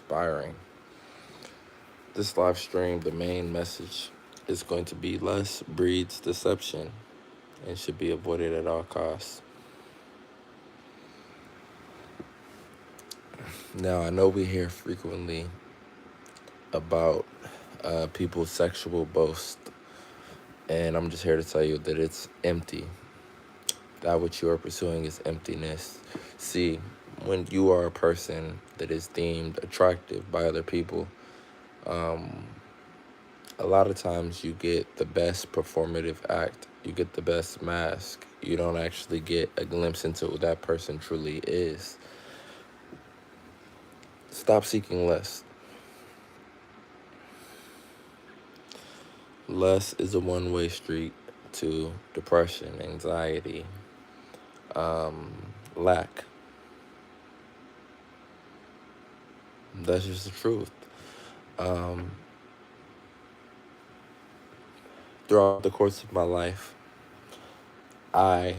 inspiring. This live stream, the main message is going to be less breeds deception and should be avoided at all costs. Now, I know we hear frequently about people's sexual boast, and I'm just here to tell you that it's empty. That what you are pursuing is emptiness. See, when you are a person that is deemed attractive by other people, a lot of times you get the best performative act. You get the best mask. You don't actually get a glimpse into who that person truly is. Stop seeking less. Less is a one-way street to depression, anxiety, lack. That's just the truth. Throughout the course of my life, I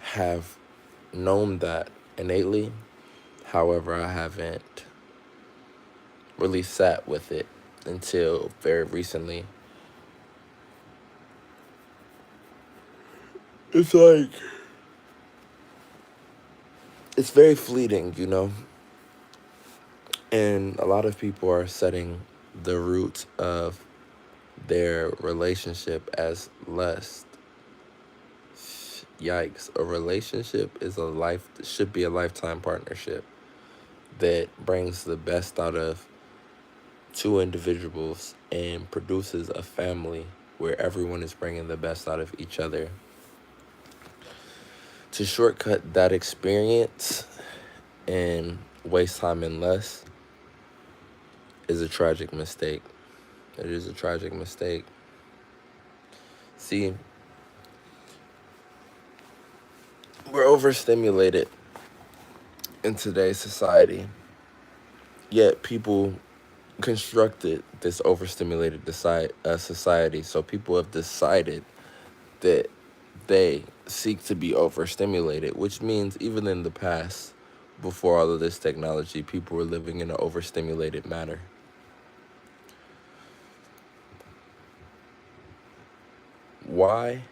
have known that innately. However, I haven't really sat with it until very recently. It's like, it's very fleeting, you know? And a lot of people are setting the root of their relationship as lust. Yikes. A relationship is should be a lifetime partnership that brings the best out of two individuals and produces a family where everyone is bringing the best out of each other. To shortcut that experience and waste time in less is a tragic mistake. It is a tragic mistake. See, we're overstimulated in today's society, yet people constructed this overstimulated society. So people have decided that they seek to be overstimulated, which means even in the past, before all of this technology, people were living in an overstimulated manner. Why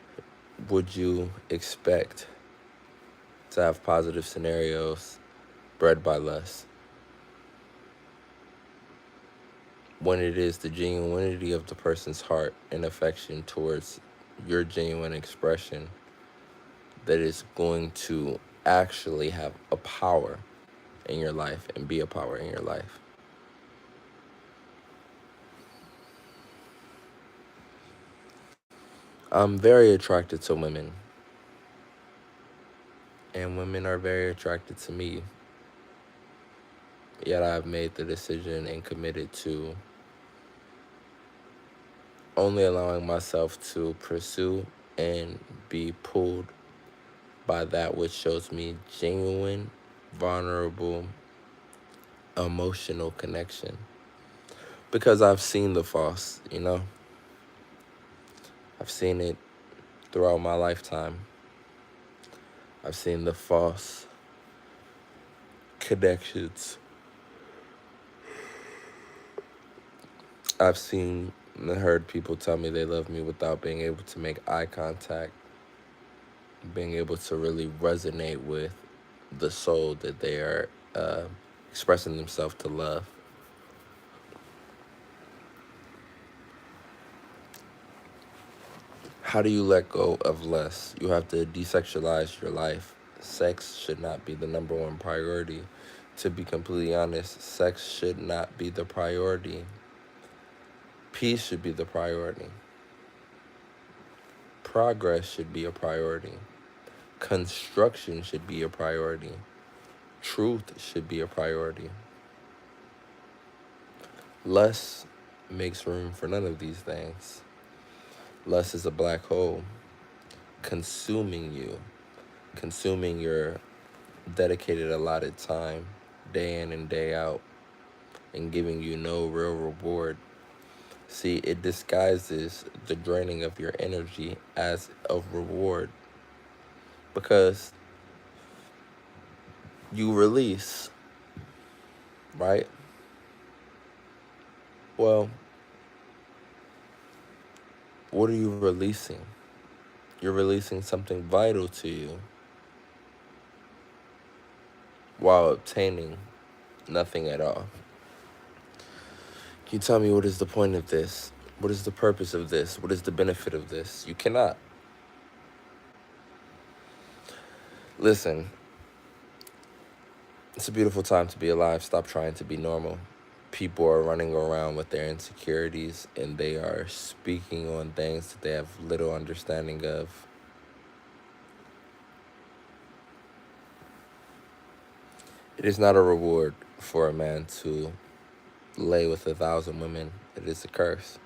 would you expect to have positive scenarios bred by lust when it is the genuinity of the person's heart and affection towards your genuine expression that is going to actually have a power in your life and be a power in your life? I'm very attracted to women, and women are very attracted to me. Yet I've made the decision and committed to only allowing myself to pursue and be pulled by that which shows me genuine, vulnerable, emotional connection. Because I've seen the false, you know? I've seen it throughout my lifetime. I've seen the false connections. I've seen and heard people tell me they love me without being able to make eye contact, being able to really resonate with the soul that they are expressing themselves to love. How do you let go of less? You have to desexualize your life. Sex should not be the number one priority. To be completely honest, sex should not be the priority. Peace should be the priority. Progress should be a priority. Construction should be a priority. Truth should be a priority. Less makes room for none of these things. Less is a black hole consuming you, consuming your dedicated allotted time day in and day out and giving you no real reward. See, it disguises the draining of your energy as a reward because you release, right? Well, what are you releasing? You're releasing something vital to you while obtaining nothing at all. Can you tell me what is the point of this? What is the purpose of this? What is the benefit of this? You cannot. Listen, it's a beautiful time to be alive. Stop trying to be normal. People are running around with their insecurities and they are speaking on things that they have little understanding of. It is not a reward for a man to lay with 1,000 women. It is a curse.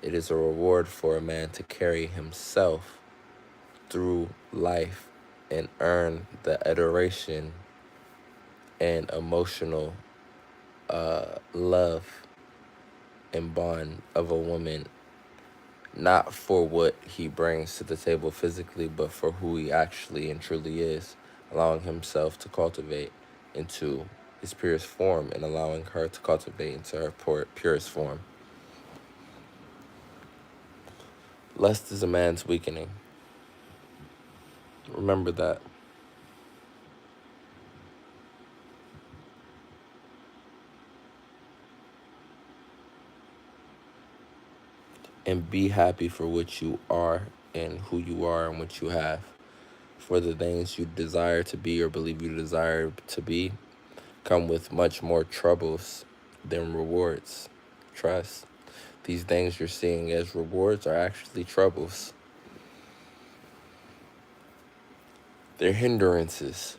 It is a reward for a man to carry himself through life and earn the adoration and emotional love and bond of a woman, not for what he brings to the table physically, but for who he actually and truly is, allowing himself to cultivate into his purest form and allowing her to cultivate into her purest form. Lust is a man's weakening. Remember that. And be happy for what you are and who you are and what you have. For the things you desire to be or believe you desire to be come with much more troubles than rewards. Trust. These things you're seeing as rewards are actually troubles. They're hindrances.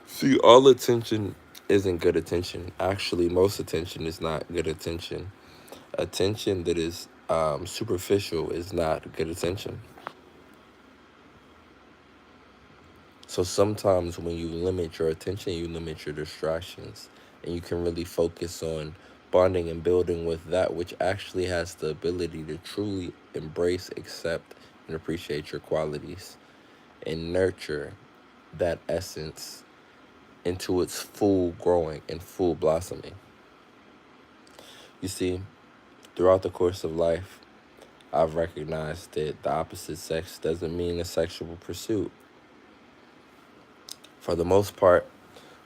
See, all attention isn't good attention. Actually, most attention is not good attention. Attention that is superficial is not good attention. So sometimes when you limit your attention, you limit your distractions, and you can really focus on bonding and building with that which actually has the ability to truly embrace, accept, and appreciate your qualities and nurture that essence into its full growing and full blossoming. You see, throughout the course of life, I've recognized that the opposite sex doesn't mean a sexual pursuit. For the most part,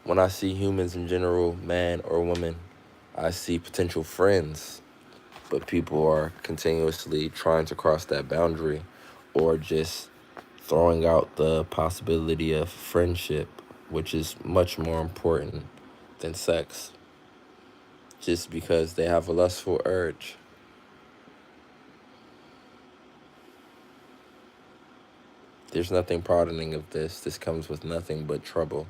when I see humans in general, man or woman, I see potential friends, but people are continuously trying to cross that boundary or just throwing out the possibility of friendship, which is much more important than sex, just because they have a lustful urge. There's nothing pardoning of this. This comes with nothing but trouble.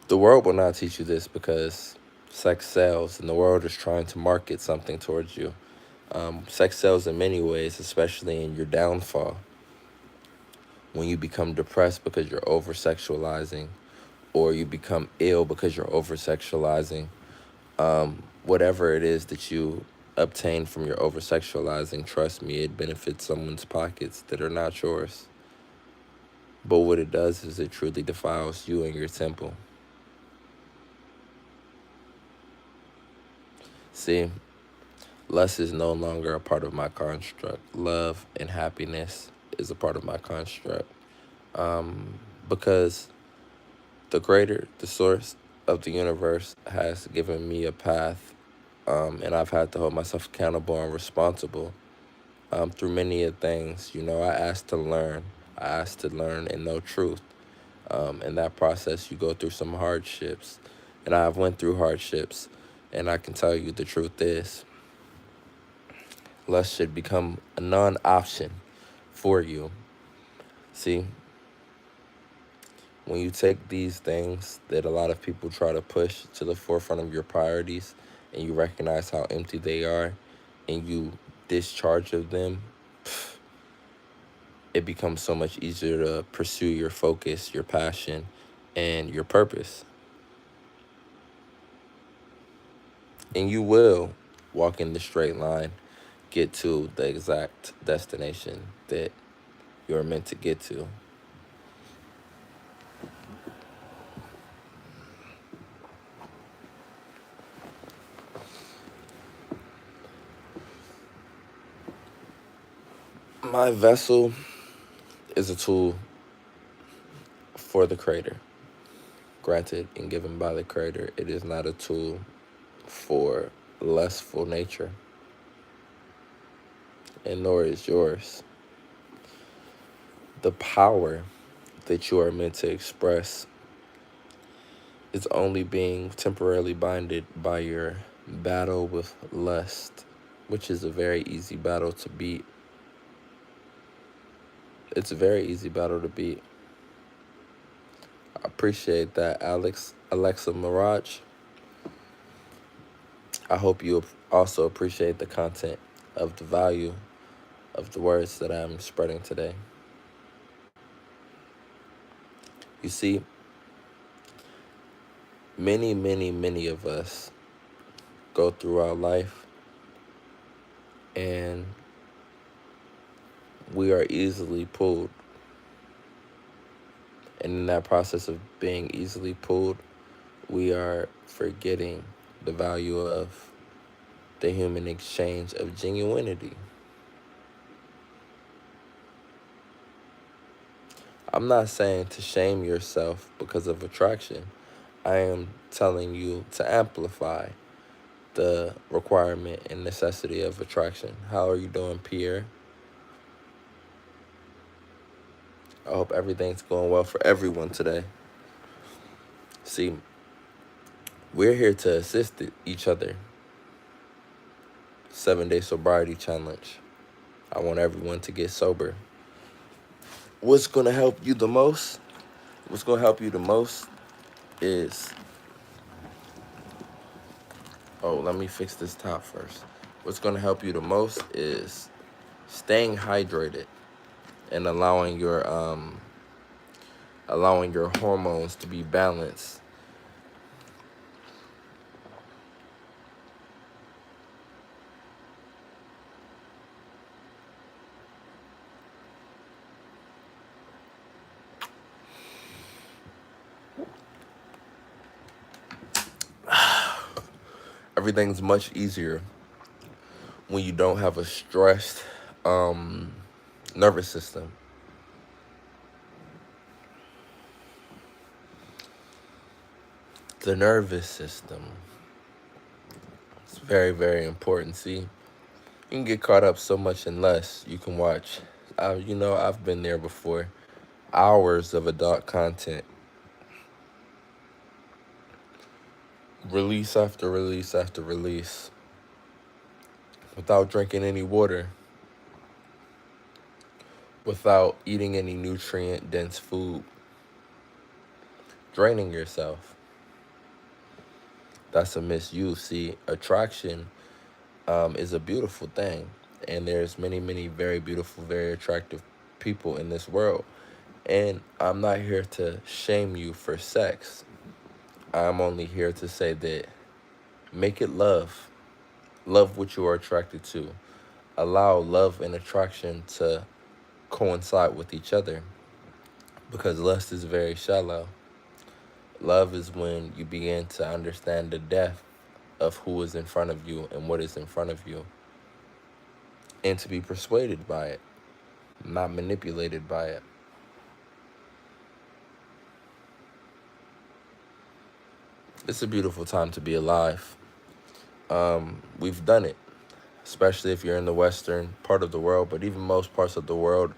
The world will not teach you this because sex sells and the world is trying to market something towards you. Sex sells in many ways, especially in your downfall. When you become depressed because you're over sexualizing, or you become ill because you're over sexualizing, whatever it is that you obtain from your over sexualizing, trust me, it benefits someone's pockets that are not yours. But what it does is it truly defiles you and your temple. See, lust is no longer a part of my construct. Love and happiness is a part of my construct. Because the greater, the source of the universe has given me a path, and I've had to hold myself accountable and responsible through many of things. You know, I asked to learn. I asked to learn and know truth. In that process, you go through some hardships, and I have went through hardships, and I can tell you the truth is, lust should become a non-option for you. See, when you take these things that a lot of people try to push to the forefront of your priorities and you recognize how empty they are and you discharge of them, it becomes so much easier to pursue your focus, your passion, and your purpose. And you will walk in the straight line. get to the exact destination that you're meant to get to. My vessel is a tool for the Creator, granted and given by the Creator. It is not a tool for lustful nature, and nor is yours. The power that you are meant to express is only being temporarily binded by your battle with lust, which is a very easy battle to beat. It's a very easy battle to beat. I appreciate that, Alexa Mirage. I hope you also appreciate the content of the value of the words that I'm spreading today. You see, many of us go through our life and we are easily pulled. And in that process of being easily pulled, we are forgetting the value of the human exchange of genuinity. I'm not saying to shame yourself because of attraction. I am telling you to amplify the requirement and necessity of attraction. How are you doing, Pierre? I hope everything's going well for everyone today. See, we're here to assist each other. 7-day sobriety challenge. I want everyone to get sober. What's going to help you the most? What's going to help you the most is... Oh, let me fix this top first. What's going to help you the most is staying hydrated and allowing your hormones to be balanced. Everything's much easier when you don't have a stressed nervous system. The nervous system. It's very important. See, you can get caught up so much in less. You can watch, I've been there before. Hours of adult content. Release after release after release. Without drinking any water. Without eating any nutrient-dense food. Draining yourself. That's a misuse. See, attraction is a beautiful thing. And there's many very beautiful, very attractive people in this world. And I'm not here to shame you for sex. I'm only here to say that make it love. Love what you are attracted to. Allow love and attraction to coincide with each other. Because lust is very shallow. Love is when you begin to understand the depth of who is in front of you and what is in front of you. And to be persuaded by it, not manipulated by it. It's a beautiful time to be alive. We've done it, especially if you're in the Western part of the world, but even most parts of the world,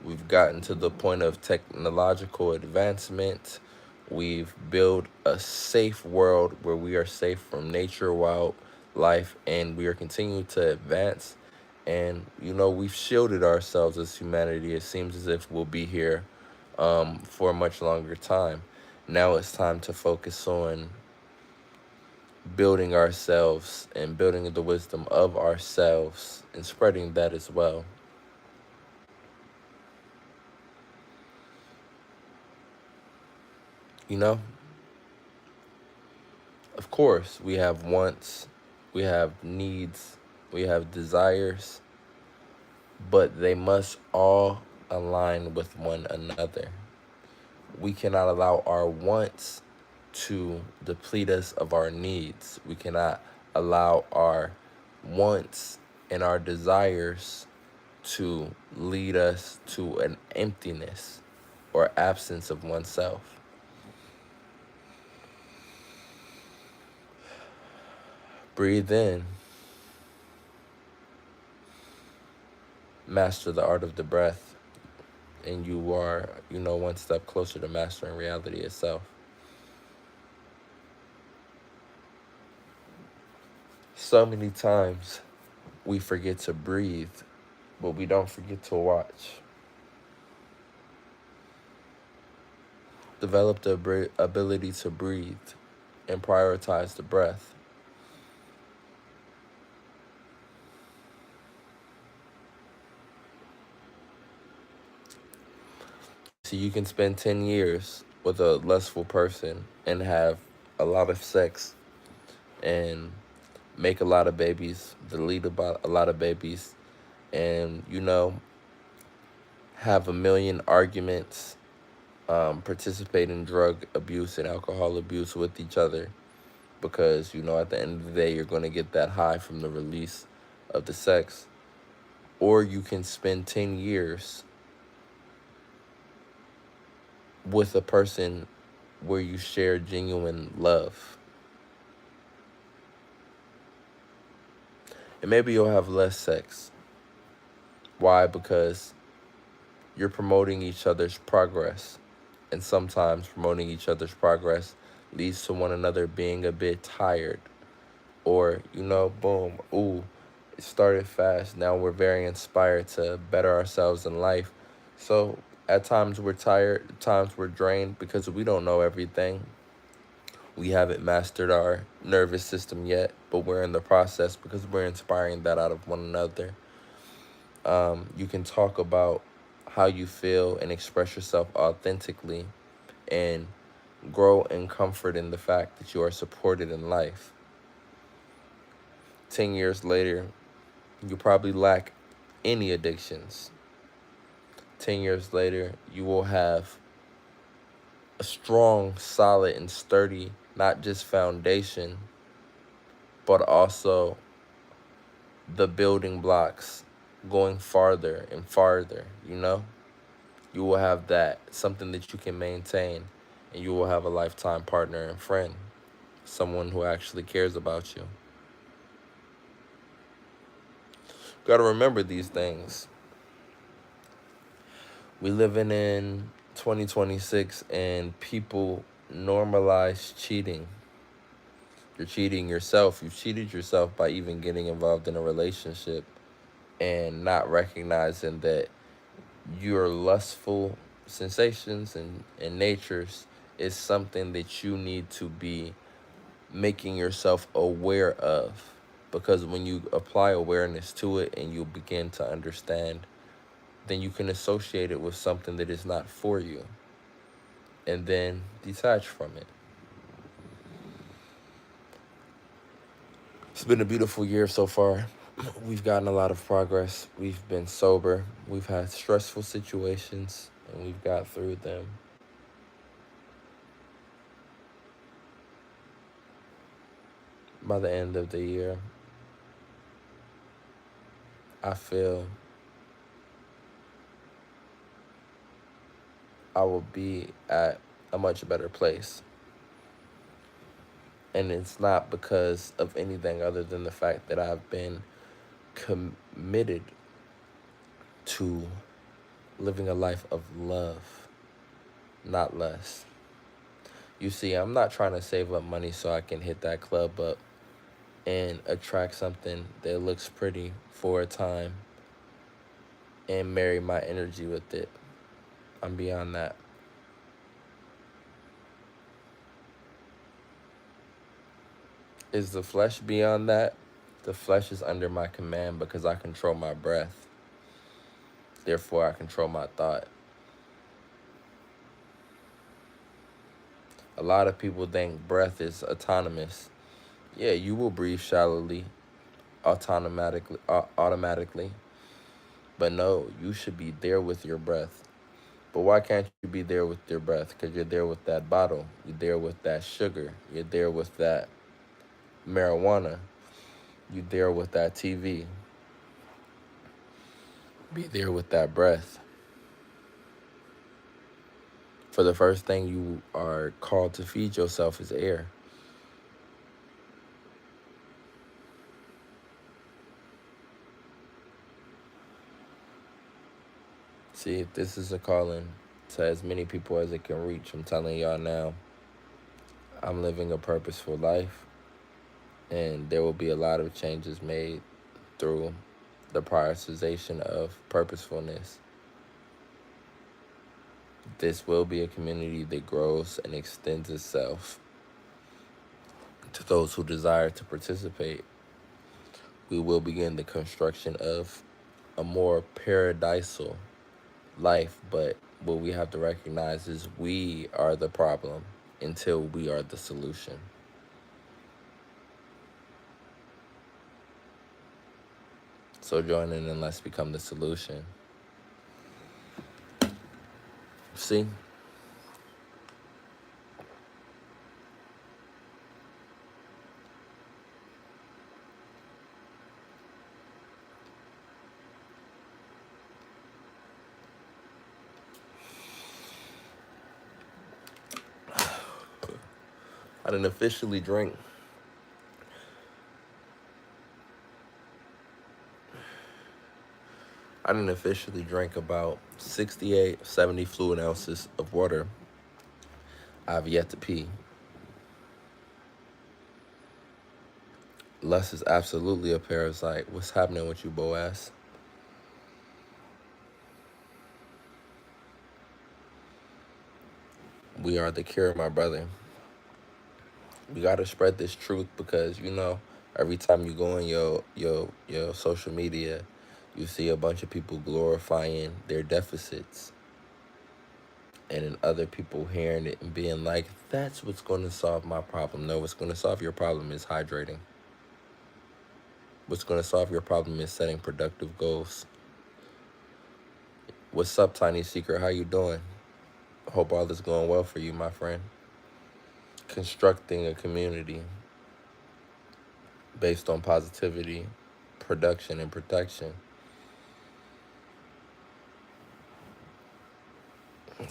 we've gotten to the point of technological advancement. We've built a safe world where we are safe from nature, wildlife, and we are continuing to advance. And, we've shielded ourselves as humanity. It seems as if we'll be here for a much longer time. Now it's time to focus on building ourselves and building the wisdom of ourselves and spreading that as well. Of course, we have wants, we have needs, we have desires, but they must all align with one another. We cannot allow our wants to deplete us of our needs. We cannot allow our wants and our desires to lead us to an emptiness or absence of oneself. Breathe in, master the art of the breath, and you are, one step closer to mastering reality itself. So many times we forget to breathe, but we don't forget to watch. Develop the ability to breathe and prioritize the breath. So you can spend 10 years with a lustful person and have a lot of sex and make a lot of babies, delete about a lot of babies, and, have a million arguments, participate in drug abuse and alcohol abuse with each other because, at the end of the day, you're going to get that high from the release of the sex. Or you can spend 10 years with a person where you share genuine love. And maybe you'll have less sex. Why? Because you're promoting each other's progress. And sometimes promoting each other's progress leads to one another being a bit tired. Or, boom, ooh, it started fast. Now we're very inspired to better ourselves in life. So at times we're tired, at times we're drained because we don't know everything. We haven't mastered our nervous system yet, but we're in the process because we're inspiring that out of one another. You can talk about how you feel and express yourself authentically and grow in comfort in the fact that you are supported in life. 10 years later, you probably lack any addictions. 10 years later, you will have a strong, solid, and sturdy, not just foundation, but also the building blocks going farther and farther. You will have that, something that you can maintain, and you will have a lifetime partner and friend, someone who actually cares about you. Got to remember these things. We living in 2026 and people normalize cheating. You're cheating yourself. You cheated yourself by even getting involved in a relationship and not recognizing that your lustful sensations and natures is something that you need to be making yourself aware of. Because when you apply awareness to it and you begin to understand, then you can associate it with something that is not for you and then detach from it. It's been a beautiful year so far. We've gotten a lot of progress. We've been sober. We've had stressful situations and we've got through them. By the end of the year, I feel I will be at a much better place. And it's not because of anything other than the fact that I've been committed to living a life of love, not less. You see, I'm not trying to save up money so I can hit that club up and attract something that looks pretty for a time and marry my energy with it. I'm beyond that. Is the flesh beyond that? The flesh is under my command because I control my breath. Therefore, I control my thought. A lot of people think breath is autonomous. Yeah, you will breathe shallowly, automatically. But no, you should be there with your breath. But why can't you be there with your breath? Because you're there with that bottle. You're there with that sugar. You're there with that marijuana. You're there with that TV. Be there with that breath. For the first thing you are called to feed yourself is air. See, if this is a calling to as many people as it can reach, I'm telling y'all now, I'm living a purposeful life, and there will be a lot of changes made through the prioritization of purposefulness. This will be a community that grows and extends itself to those who desire to participate. We will begin the construction of a more paradisal life, but what we have to recognize is we are the problem until we are the solution. So join in and let's become the solution. See? I didn't officially drink. I didn't officially drink about 68, 70 fluid ounces of water. I've yet to pee. Lust is absolutely a parasite. What's happening with you, Boaz? We are the cure, my brother. We gotta spread this truth because every time you go on your social media, you see a bunch of people glorifying their deficits, and then other people hearing it and being like, "That's what's going to solve my problem." No, what's going to solve your problem is hydrating. What's going to solve your problem is setting productive goals. What's up, Tiny Secret? How you doing? Hope all is going well for you, my friend. Constructing a community based on positivity, production, and protection.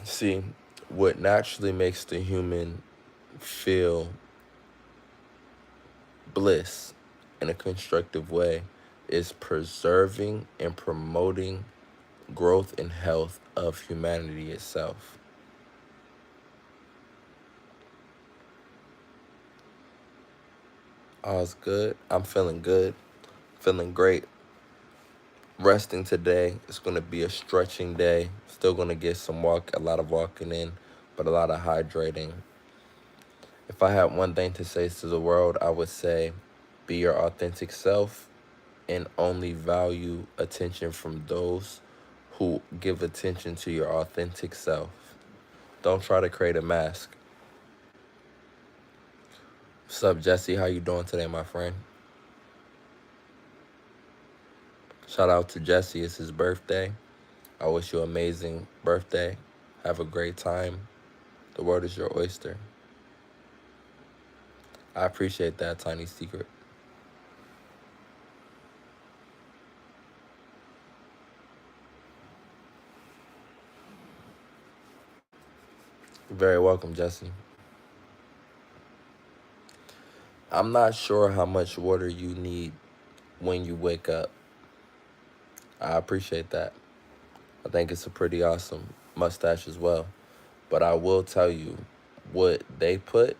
See, what naturally makes the human feel bliss in a constructive way is preserving and promoting growth and health of humanity itself. All's good. I'm feeling good, feeling great. Resting today. It's going to be a stretching day. Still going to get a lot of walking in, but a lot of hydrating. If I had one thing to say to the world, I would say be your authentic self and only value attention from those who give attention to your authentic self. Don't try to create a mask. What's up, Jesse? How you doing today, my friend? Shout out to Jesse. It's his birthday. I wish you an amazing birthday. Have a great time. The world is your oyster. I appreciate that, Tiny Secret. You're very welcome, Jesse. I'm not sure how much water you need when you wake up. I appreciate that. I think it's a pretty awesome mustache as well. But I will tell you what they put.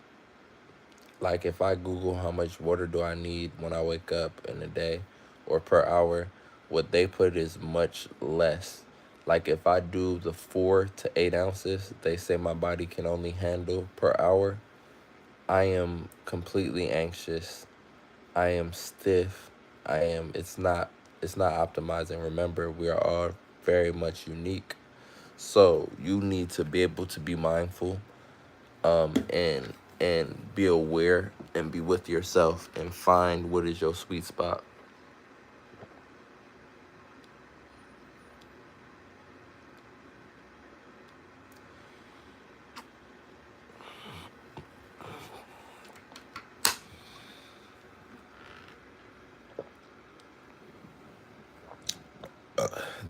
Like if I Google how much water do I need when I wake up in a day or per hour, what they put is much less. Like if I do the 4 to 8 ounces, they say my body can only handle per hour. I am completely anxious. I am stiff. It's not optimizing. Remember, we are all very much unique. So you need to be able to be mindful, and be aware and be with yourself and find what is your sweet spot.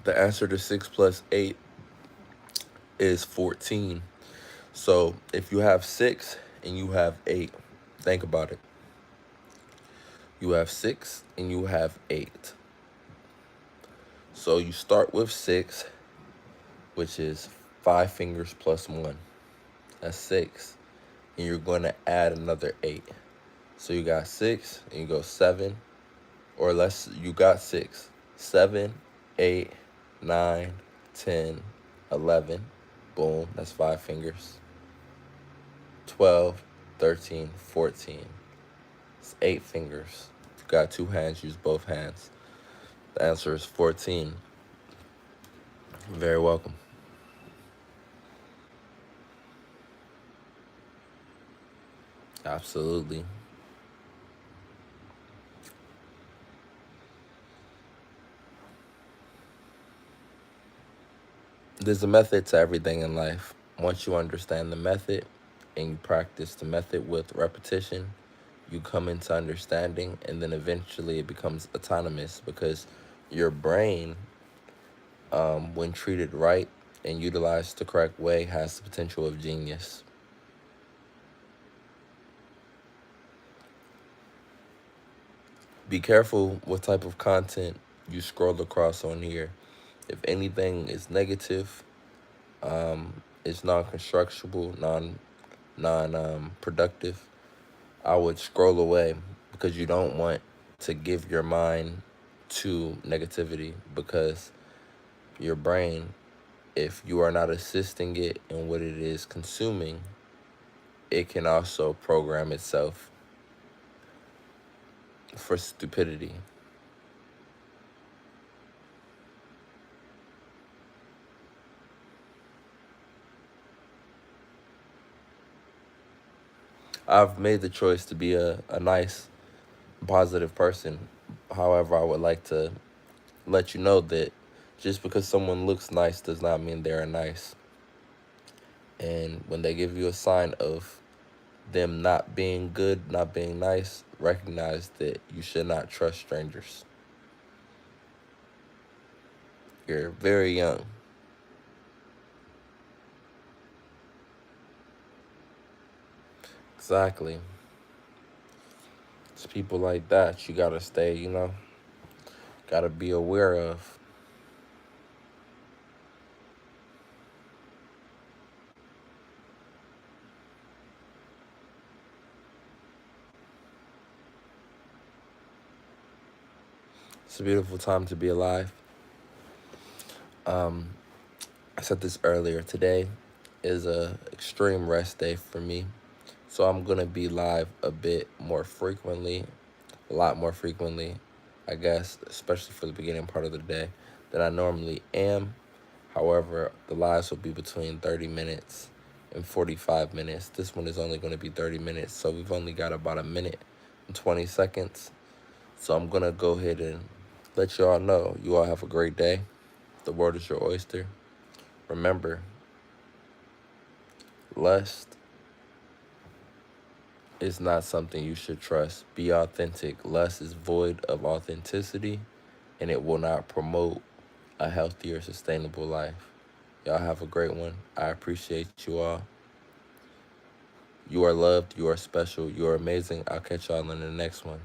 The answer to 6 plus 8 is 14. So if you have 6 and you have 8, think about it. You have 6 and you have 8. So you start with 6, which is 5 fingers plus 1. That's 6. And you're going to add another 8. So you got 6 and you go 7, or less, you got 6. 7, 8, 9, 10, 11. Boom, that's 5 fingers. 12, 13, 14. It's 8 fingers. If you got 2 hands, use both hands. The answer is 14. You're very welcome. Absolutely. There's a method to everything in life. Once you understand the method and you practice the method with repetition, you come into understanding, and then eventually it becomes autonomous, because your brain, when treated right and utilized the correct way, has the potential of genius. Be careful what type of content you scroll across on here. If anything is negative, it's non-constructible, non productive, I would scroll away, because you don't want to give your mind to negativity, because your brain, if you are not assisting it in what it is consuming, it can also program itself for stupidity. I've made the choice to be a nice, positive person. However, I would like to let you know that just because someone looks nice does not mean they're nice. And when they give you a sign of them not being good, not being nice, recognize that you should not trust strangers. You're very young. Exactly. It's people like that you gotta stay, gotta be aware of. It's a beautiful time to be alive. I said this earlier. Today is a extreme rest day for me. So I'm gonna be live a bit more frequently, a lot more frequently, I guess, especially for the beginning part of the day, than I normally am. However, the lives will be between 30 minutes and 45 minutes. This one is only going to be 30 minutes, so we've only got about a minute and 20 seconds. So I'm going to go ahead and let you all know. You all have a great day. The world is your oyster. Remember, lust is not something you should trust. Be authentic. Lust is void of authenticity, and it will not promote a healthier, sustainable life. Y'all have a great one. I appreciate you all. You are loved. You are special. You are amazing. I'll catch y'all in the next one.